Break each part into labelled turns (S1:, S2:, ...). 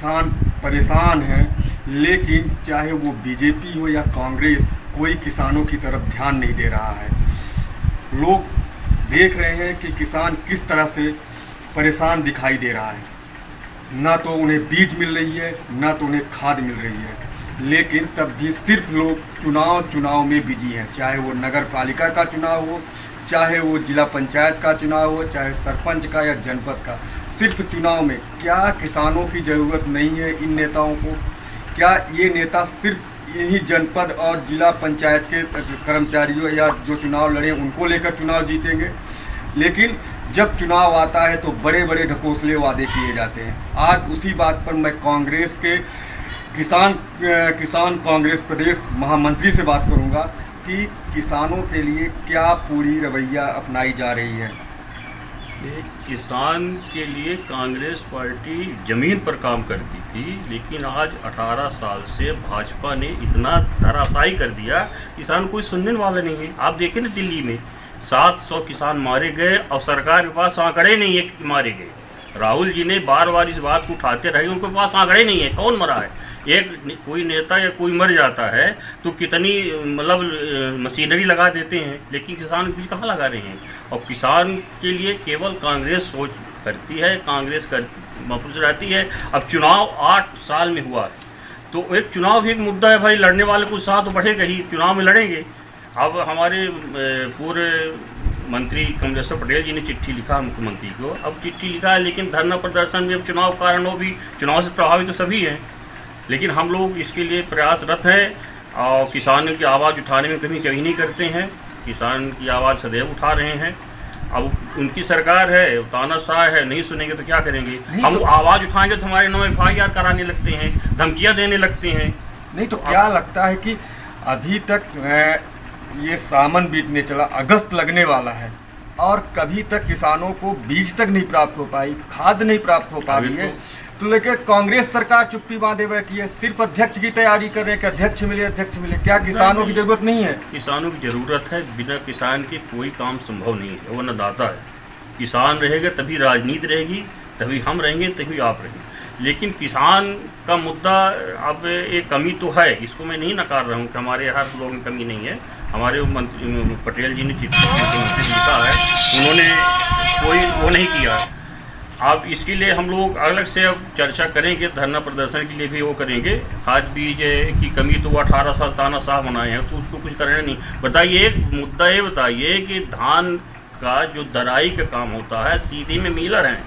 S1: किसान परेशान हैं, लेकिन चाहे वो बीजेपी हो या कांग्रेस, कोई किसानों की तरफ ध्यान नहीं दे रहा है। लोग देख रहे हैं कि किसान किस तरह से परेशान दिखाई दे रहा है। ना तो उन्हें बीज मिल रही है, ना तो उन्हें खाद मिल रही है, लेकिन तब भी सिर्फ लोग चुनाव में बिजी हैं। चाहे वो नगर पालिका का चुनाव हो, चाहे वो जिला पंचायत का चुनाव हो, चाहे सरपंच का या जनपद का, सिर्फ चुनाव में। क्या किसानों की ज़रूरत नहीं है इन नेताओं को? क्या ये नेता सिर्फ यही जनपद और जिला पंचायत के कर्मचारियों या जो चुनाव लड़े उनको लेकर चुनाव जीतेंगे? लेकिन जब चुनाव आता है तो बड़े बड़े ढकोसले वादे किए जाते हैं। आज उसी बात पर मैं कांग्रेस के किसान कांग्रेस प्रदेश महामंत्री से बात करूंगा कि किसानों के लिए क्या पूरी रवैया अपनाई जा रही है।
S2: किसान के लिए कांग्रेस पार्टी ज़मीन पर काम करती थी, लेकिन आज 18 साल से भाजपा ने इतना धराशायी कर दिया, किसान कोई सुनने वाला नहीं है। आप देखें ना, दिल्ली में 700 किसान मारे गए और सरकार के पास आंकड़े नहीं है कि मारे गए। राहुल जी ने बार बार इस बात को उठाते रहे, उनके पास आंकड़े नहीं है कौन मरा है। कोई नेता या कोई मर जाता है तो कितनी मतलब मशीनरी लगा देते हैं, लेकिन किसान बीज कहाँ लगा रहे हैं। और किसान के लिए केवल कांग्रेस सोच करती है, कांग्रेस महफूज रहती है। अब चुनाव 8 साल में हुआ है, तो एक चुनाव भी एक मुद्दा है भाई। लड़ने वाले कुछ साथ तो बढ़ेगा ही, चुनाव में लड़ेंगे। अब हमारे पूरे मंत्री कमलेश्वर पटेल जी ने चिट्ठी लिखा मुख्यमंत्री को। अब चिट्ठी लिखा है, लेकिन धरना प्रदर्शन में अब चुनाव कारण हो भी, चुनाव से प्रभावित तो सभी हैं, लेकिन हम लोग इसके लिए प्रयासरत हैं और किसानों की आवाज़ उठाने में कभी नहीं करते हैं। किसान की आवाज़ सदैव उठा रहे हैं। अब उनकी सरकार है, तानाशाह है, नहीं सुनेंगे तो क्या करेंगे। हम तो आवाज़ उठाएंगे तो हमारे नाम FIR कराने लगते हैं, धमकियाँ देने लगते हैं।
S1: नहीं तो क्या लगता है कि अभी तक ये सावन बीतने चला, अगस्त लगने वाला है और कभी तक किसानों को बीज तक नहीं प्राप्त हो पाई, खाद नहीं प्राप्त हो पा रही है, तो लेकर कांग्रेस सरकार चुप्पी बांधे बैठी है, सिर्फ अध्यक्ष की तैयारी कर रहे हैं कि अध्यक्ष मिले। क्या किसानों की जरूरत नहीं है?
S2: किसानों की जरूरत है। बिना किसान के कोई काम संभव नहीं है। वो अन्नदाता है। किसान रहेगा तभी राजनीति रहेगी, तभी हम रहेंगे, तभी आप रहेंगे। लेकिन किसान का मुद्दा अब एक कमी तो है, इसको मैं नहीं नकार रहा हूँ कि हमारे हर लोगों में कमी नहीं है। हमारे मंत्री पटेल जी ने चिट्ठी लिखा है, उन्होंने कोई वो नहीं किया। अब इसके लिए हम लोग अलग से अब चर्चा करेंगे, धरना प्रदर्शन के लिए भी वो करेंगे। खाद बीज की कमी तो वो 18 साल तानाशाह बनाए हैं, तो उसको कुछ करना नहीं। बताइए, एक मुद्दा ये बताइए कि धान का जो दराई का काम होता है, सीधी में मिलर हैं।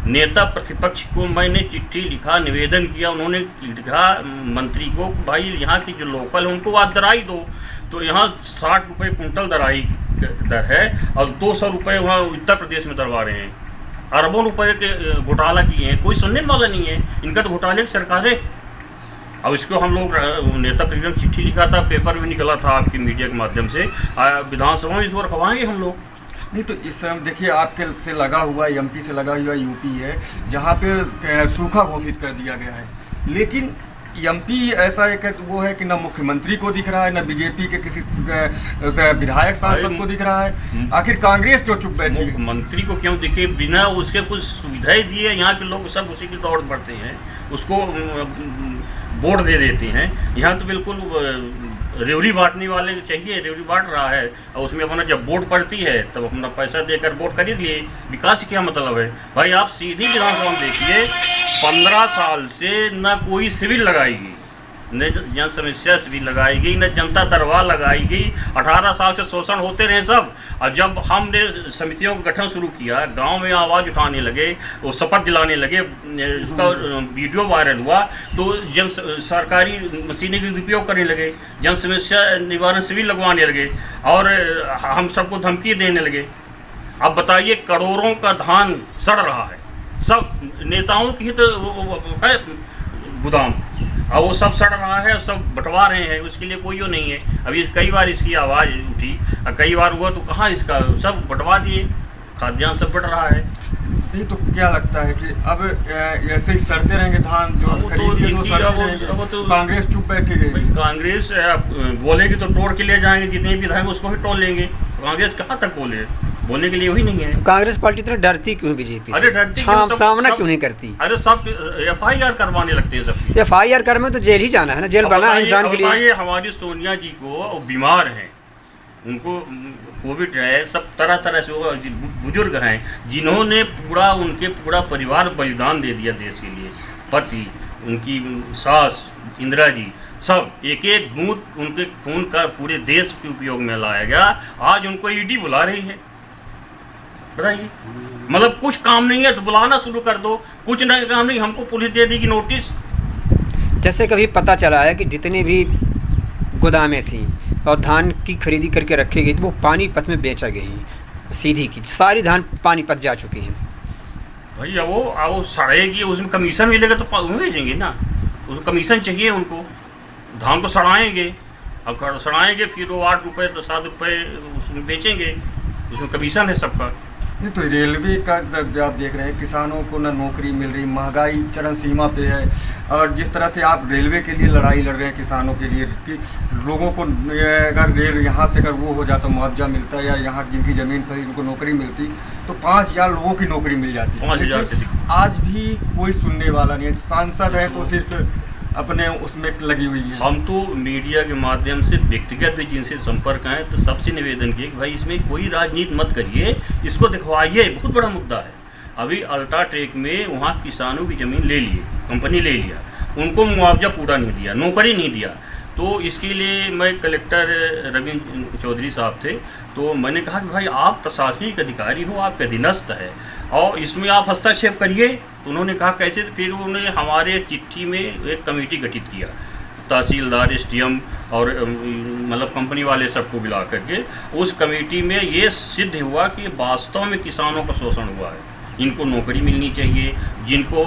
S2: नेता प्रतिपक्ष को मैंने चिट्ठी लिखा, निवेदन किया, उन्होंने लिखा मंत्री को, भाई यहाँ की जो लोकल है उनको आप दराई दो। तो यहाँ 60 रुपये कुंटल दराई दर है और 200 रुपये वहाँ उत्तर प्रदेश में दरवा रहे हैं। अरबों रुपए के घोटाला किए हैं, कोई सुनने वाला नहीं है। इनका तो घोटाले की सरकार है। अब इसको हम लोग नेता प्रतिपक्ष चिट्ठी लिखा था, पेपर भी निकला था आपकी मीडिया के माध्यम से, विधानसभा में इसको रखवाएंगे हम लोग।
S1: नहीं तो इस समय देखिए, आपके से लगा हुआ MP से लगा हुआ UP है, जहाँ पे सूखा घोषित कर दिया गया है, लेकिन MP ऐसा एक वो है कि न मुख्यमंत्री को दिख रहा है, न बीजेपी के किसी विधायक सांसद को दिख रहा है। आखिर कांग्रेस क्यों चुप बैठी है?
S2: मुख्यमंत्री को क्यों दिखे? बिना उसके कुछ सुविधाएं दिए यहाँ के लोग सब उसी की दौड़ बढ़ते हैं, उसको वोट दे देते हैं। यहाँ तो बिल्कुल रेवड़ी बांटने वाले चाहिए, रेवड़ी बांट रहा है और उसमें अपना जब वोट पड़ती है तब अपना पैसा देकर वोट खरीद लिए। विकास क्या मतलब है भाई? आप सीधी विधानसभा में देखिए, 15 साल से न कोई शिविर लगाएगी, न जन समस्या शिविर लगाई गई, न जनता दरबार लगाई गई। 18 साल से शोषण होते रहे सब। और जब हमने समितियों का गठन शुरू किया, गांव में आवाज़ उठाने लगे, वो शपथ दिलाने लगे, उसका वीडियो वायरल हुआ, तो सरकारी मशीनें भी उपयोग करने लगे, जन समस्या निवारण शिविर लगवाने लगे और हम सबको धमकी देने लगे। अब बताइए, करोड़ों का धान सड़ रहा है, सब नेताओं की तो है गोदाम, अब वो सब सड़ रहा है, सब बंटवा रहे हैं, उसके लिए कोई वो नहीं है। अभी कई बार इसकी आवाज़ उठी, कई बार हुआ तो कहाँ इसका सब बंटवा दिए, खाद्यान्न सब बट रहा है।
S1: नहीं तो क्या लगता है कि अब ऐसे ही सड़ते रहेंगे धान जो खरीदिए तो सड़ते रहेंगे, तो कांग्रेस चुप बैठी गई।
S2: कांग्रेस बोलेगी तो तोड़ के ले जाएंगे, जितने भी धान उसको भी तोड़ लेंगे। कांग्रेस कहाँ तक बोले? बोलने के लिए वही नहीं है।
S3: तो कांग्रेस पार्टी इतना डरती क्यों बीजेपी से?
S2: अरे डरती क्यों?
S3: सामना क्यों नहीं करती?
S2: अरे सब FIR करवाने लगते हैं सबकी।
S3: FIR कर में तो जेल ही जाना है ना, जेल बना है इंसान के लिए।
S2: हमारी सोनिया जी को बीमार हैं, उनको कोविड है, सब तरह तरह से वो बुजुर्ग हैं जिन्होंने पूरा परिवार बलिदान दे दिया देश के लिए। पति, उनकी सास इंदिरा जी, सब एक एक बूंद उनके खून का पूरे देश के उपयोग में लाया गया। आज उनको ED बुला रही है, बताइए। मतलब कुछ काम नहीं है तो बुलाना शुरू कर दो, कुछ नहीं काम नहीं हमको पुलिस दे देगी नोटिस।
S3: जैसे कभी पता चला है कि जितनी भी गोदामें थी और धान की खरीदी करके रखी गई थी वो पानीपत में बेचा गई, सीधी की सारी धान पानीपत जा चुकी हैं।
S2: भाई अब वो सड़ेगी, उसमें कमीशन मिलेगा तो भेजेंगे ना, उसको कमीशन चाहिए उनको। धान को सड़ाएंगे, अब सड़ाएंगे फिर वो 8 रुपये तो 7 रुपये उसमें बेचेंगे, उसमें कमीशन है सबका।
S1: नहीं तो रेलवे का जब आप देख रहे हैं किसानों को ना नौकरी मिल रही, महंगाई चरम सीमा पे है, और जिस तरह से आप रेलवे के लिए लड़ाई लड़ रहे हैं किसानों के लिए कि लोगों को अगर रेल यहाँ से अगर वो हो जाता मुआवजा मिलता है या यहाँ जिनकी ज़मीन पर उनको नौकरी मिलती तो 5000 लोगों की नौकरी मिल जाती।
S2: 5000
S1: आज भी कोई सुनने वाला नहीं है। सांसद हैं तो सिर्फ अपने उसमें लगी हुई है।
S2: हम तो मीडिया के माध्यम से व्यक्तिगत भी जिनसे संपर्क हैं तो सबसे निवेदन किए कि भाई इसमें कोई राजनीति मत करिए, इसको दिखवाइए, बहुत बड़ा मुद्दा है। अभी अल्ट्राटेक में वहाँ किसानों की ज़मीन ले लिए, कंपनी ले लिया, उनको मुआवजा पूरा नहीं दिया, नौकरी नहीं दिया। तो इसके लिए मैं कलेक्टर रविंद्र चौधरी साहब थे, तो मैंने कहा कि भाई आप प्रशासनिक अधिकारी हो, आपके अधीनस्थ है और इसमें आप हस्तक्षेप करिए। तो उन्होंने कहा कैसे? फिर उन्होंने हमारे चिट्ठी में एक कमेटी गठित किया, तहसीलदार, SDM और मतलब कंपनी वाले सबको मिला करके। उस कमेटी में ये सिद्ध हुआ कि वास्तव में किसानों का शोषण हुआ है, इनको नौकरी मिलनी चाहिए, जिनको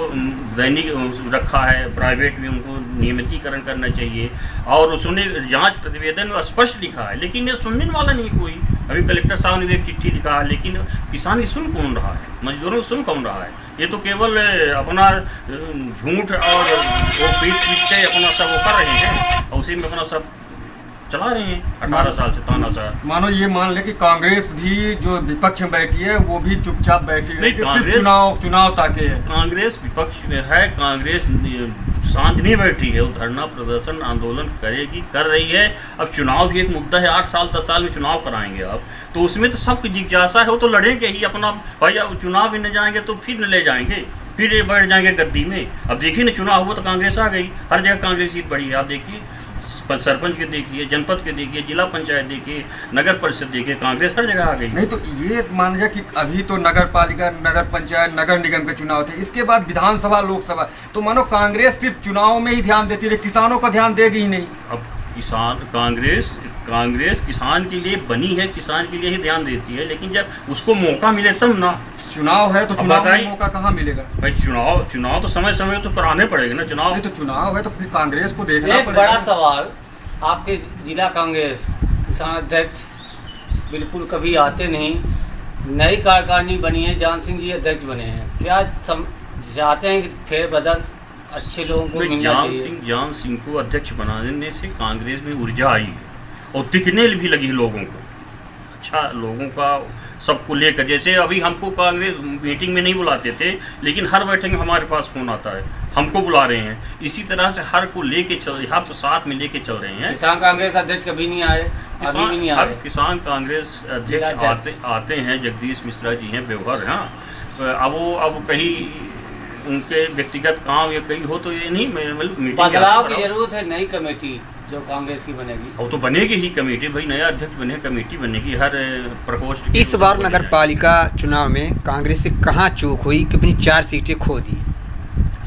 S2: दैनिक रखा है प्राइवेट में उनको नियमितीकरण करना चाहिए। और उसने जांच प्रतिवेदन में स्पष्ट लिखा है, लेकिन ये सुनने वाला नहीं कोई। अभी कलेक्टर साहब ने भी एक चिट्ठी लिखा है, लेकिन किसान ही सुन कौन रहा है, मजदूरों को सुन कौन रहा है? ये तो केवल अपना झूठ और वो पीट के अपना सब वो कर रहे हैं और उसी में अपना सब चला रहे हैं 18 साल से तानाशाह।
S1: मानो ये मान ले कि कांग्रेस भी जो विपक्ष में बैठी है वो भी चुपचाप बैठी है,
S2: कांग्रेस
S1: चुनाव ताके है।
S2: कांग्रेस विपक्ष में है, कांग्रेस शांत नहीं बैठी है, वो धरना प्रदर्शन आंदोलन करेगी, कर रही है। अब चुनाव भी एक मुद्दा है, 8 साल 10 साल में चुनाव कराएंगे आप, तो उसमें तो सबकी जिज्ञासा है, वो तो लड़ेंगे ही अपना। भाई अब चुनाव भी न जाएंगे तो फिर न ले जाएंगे, फिर ये बैठ जाएंगे गद्दी में। अब देखिए ना, चुनाव हुआ तो कांग्रेस आ गई, हर जगह कांग्रेस सीट बढ़ी है। आप देखिए सरपंच के देखिए, जनपद के देखिए, जिला पंचायत देखिए, नगर परिषद देखिए, कांग्रेस हर जगह आ गई।
S1: नहीं तो ये मान लिया कि अभी तो नगर पालिका, नगर पंचायत, नगर निगम के चुनाव थे, इसके बाद विधानसभा, लोकसभा, तो मानो कांग्रेस सिर्फ चुनाव में ही ध्यान देती रही, किसानों का ध्यान देगी ही नहीं।
S2: अब कांग्रेस किसान के लिए बनी है, किसान के लिए ही ध्यान देती है, लेकिन जब उसको मौका मिले तब ना।
S1: चुनाव है तो चुनाव में मौका कहाँ मिलेगा भाई?
S2: चुनाव तो समय समय तो कराने पड़ेगा ना चुनाव।
S1: तो चुनाव है तो फिर कांग्रेस को देखना
S4: एक बड़ा सवाल, आपके जिला कांग्रेस किसान अध्यक्ष बिल्कुल कभी आते नहीं, नई कार्यकारिणी बनी है, जान सिंह जी अध्यक्ष बने हैं, क्या चाहते हैं कि फेरबदल अच्छे लोगों को मिलना चाहिए?
S2: जान सिंह को अध्यक्ष बनाने से कांग्रेस में ऊर्जा आई है और टिकने भी लगी लोगों को, अच्छा लोगों का सबको लेकर। जैसे अभी हमको कांग्रेस मीटिंग में नहीं बुलाते थे, लेकिन हर बैठक में हमारे पास फोन आता है, हमको बुला रहे हैं। इसी तरह से हर को लेके चल रहे हैं, हम साथ में लेके चल रहे हैं।
S4: किसान कांग्रेस अध्यक्ष कभी नहीं आए, अभी भी नहीं आए।
S2: अब किसान कांग्रेस अध्यक्ष आते हैं, जगदीश मिश्रा जी हैं बेवहर। हाँ, अब कहीं उनके व्यक्तिगत काम या कहीं हो तो ये नहीं, मीटिंग
S4: बदलाव की जरूरत है, नई कमेटी जो कांग्रेस की बनेगी।
S2: अब तो बनेगी ही कमेटी, भाई नया अध्यक्ष बने, कमेटी बनेगी हर प्रकोष्ठ।
S3: इस बार नगर पालिका चुनाव में कांग्रेस से कहाँ चूक हुई कि अपनी 4 सीटें खो दी?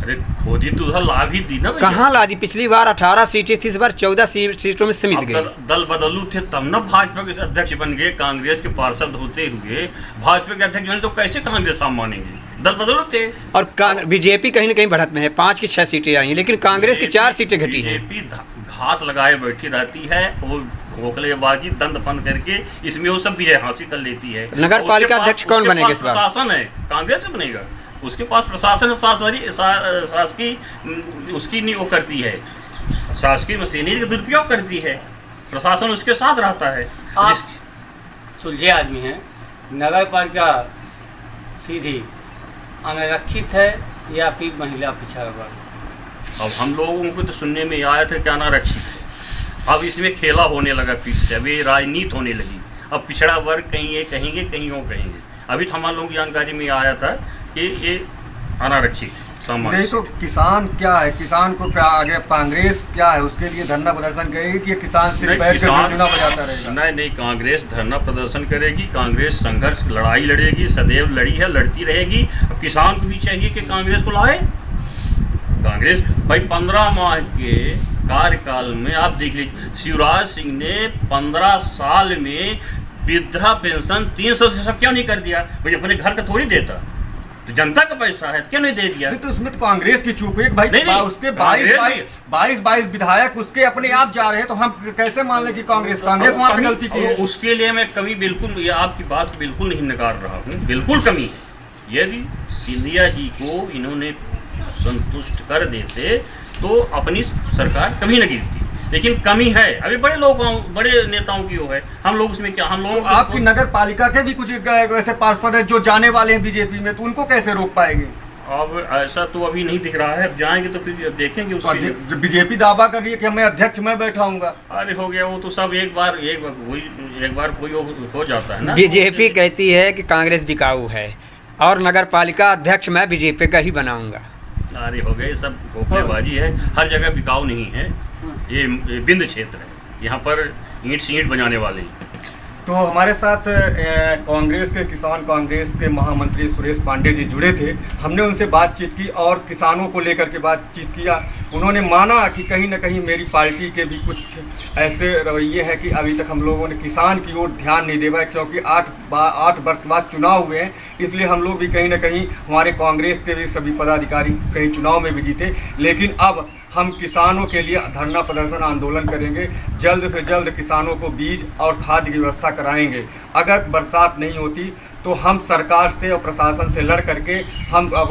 S2: अरे खो दी तो लाभ ही दी ना।
S3: कहाँ ला दी? पिछली बार 18 सीटें थी, इस बार 14 सीटों में समित गए।
S2: दल बदलू थे तब ना भाजपा के अध्यक्ष बन गए, कांग्रेस के पार्षद होते हुए भाजपा के अध्यक्ष बने, तो कैसे कांग्रेस आप मानेंगे? दल बदलू थे।
S3: और बीजेपी कहीं ना कहीं बढ़त में है, 5 की 6 सीटें आई हैं, लेकिन कांग्रेस की 4 सीटें घटी हैं।
S2: बीजेपी घात लगाए बैठी रहती है, वो घोखलेबाजी दंड बंद करके इसमें वो सब विजय हासिल कर लेती है।
S3: नगर पालिका अध्यक्ष कौन बनेगा इस बार?
S2: प्रशासन है, कांग्रेस से बनेगा, उसके पास प्रशासन शासकीय उसकी नहीं वो करती है, शासकीय मशीनरी का दुरुपयोग करती है, प्रशासन उसके साथ रहता है।
S4: आप सुलझे आदमी हैं, नगर पालिका सीधी अनारक्षित है या फिर महिला पिछड़ा वर्ग?
S2: अब हम लोगों को तो सुनने में आया था कि अनारक्षित है। अब इसमें खेला होने लगा पीठ से, अब ये राजनीति होने लगी। अब पिछड़ा वर्ग कहीं ये कहेंगे, कहीं वो कहेंगे। अभी तो हमारे लोगों की जानकारी में आया था कि ये अनारक्षित है। सामान्य
S1: नहीं तो किसान क्या है, किसान को क्या आगे कांग्रेस क्या है, उसके लिए धरना प्रदर्शन करेगी कि ये किसान सिर्फ
S2: नहीं,
S1: बैठ कर
S2: किसान-
S1: झुनझुना बजाता रहेगा?
S2: नहीं, कांग्रेस धरना प्रदर्शन करेगी, कांग्रेस संघर्ष लड़ाई लड़ेगी, सदैव लड़ी है, लड़ती रहेगी। अब किसान को भी चाहिए कि कांग्रेस को लाए। कांग्रेस भाई 15 माह के कार्यकाल में आप देख लीजिए, शिवराज सिंह ने 15 साल में वृद्धा पेंशन 300 से सब क्यों नहीं कर दिया? भाई अपने घर का थोड़ी देता, तो जनता का पैसा है, क्यों नहीं दे दिया?
S1: नहीं तो उसमें तो कांग्रेस की चूक हुई भाई।
S2: नहीं,
S1: उसके
S2: कांग्रेस
S1: 22 विधायक उसके अपने आप जा रहे हैं, तो हम कैसे मान लें कि कांग्रेस वहां पे गलती की है?
S2: उसके लिए मैं कभी बिल्कुल, ये आपकी बात बिल्कुल नहीं नकार रहा हूँ, बिल्कुल कमी है। यदि सिंधिया जी को इन्होंने संतुष्ट कर देते तो अपनी सरकार कभी न गिरती, लेकिन कमी है। अभी बड़े लोगों, बड़े नेताओं की वो है, हम लोग उसमें क्या, हम लोग
S1: तो आपकी नगर पालिका के भी कुछ ऐसे पार्षद हैं जो जाने वाले हैं बीजेपी में, तो उनको कैसे रोक पाएंगे?
S2: अब ऐसा तो अभी नहीं दिख रहा है, अब जाएंगे तो फिर देखेंगे उसकी।
S1: तो बीजेपी दावा कर रही है कि मैं अध्यक्ष मैं बैठाऊंगा।
S2: अरे हो गया वो तो सब एक बार कोई हो जाता है ना।
S3: बीजेपी कहती है कि कांग्रेस बिकाऊ है और नगर पालिका अध्यक्ष मैं बीजेपी का ही बनाऊंगा।
S2: अरे हो गए, सब घोखलेबाजी है। हर जगह बिकाऊ नहीं है, ये बिंद क्षेत्र है, यहाँ पर ईंट से ईंट बजाने वाले हैं।
S1: तो हमारे साथ कांग्रेस के किसान कांग्रेस के महामंत्री सुरेश पांडे जी जुड़े थे। हमने उनसे बातचीत की और किसानों को लेकर के बातचीत किया। उन्होंने माना कि कहीं ना कहीं मेरी पार्टी के भी कुछ ऐसे रवैये हैं कि अभी तक हम लोगों ने किसान की ओर ध्यान नहीं दे पाए, क्योंकि 8 वर्ष बाद चुनाव हुए हैं, इसलिए हम लोग भी कहीं ना कहीं, हमारे कांग्रेस के भी सभी पदाधिकारी कहीं चुनाव में भी जीते। लेकिन अब हम किसानों के लिए धरना प्रदर्शन आंदोलन करेंगे, जल्द से जल्द किसानों को बीज और खाद की व्यवस्था कराएंगे। अगर बरसात नहीं होती तो हम सरकार से और प्रशासन से लड़ करके हम अब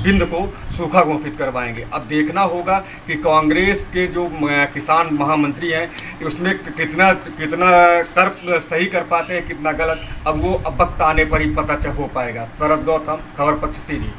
S1: बिंद को सूखा घोषित करवाएंगे। अब देखना होगा कि कांग्रेस के जो किसान महामंत्री हैं उसमें कितना कर सही कर पाते हैं, कितना गलत, अब वो अब वक्त आने पर ही पता हो पाएगा। शरद गौतम, खबर पक्ष सीधी।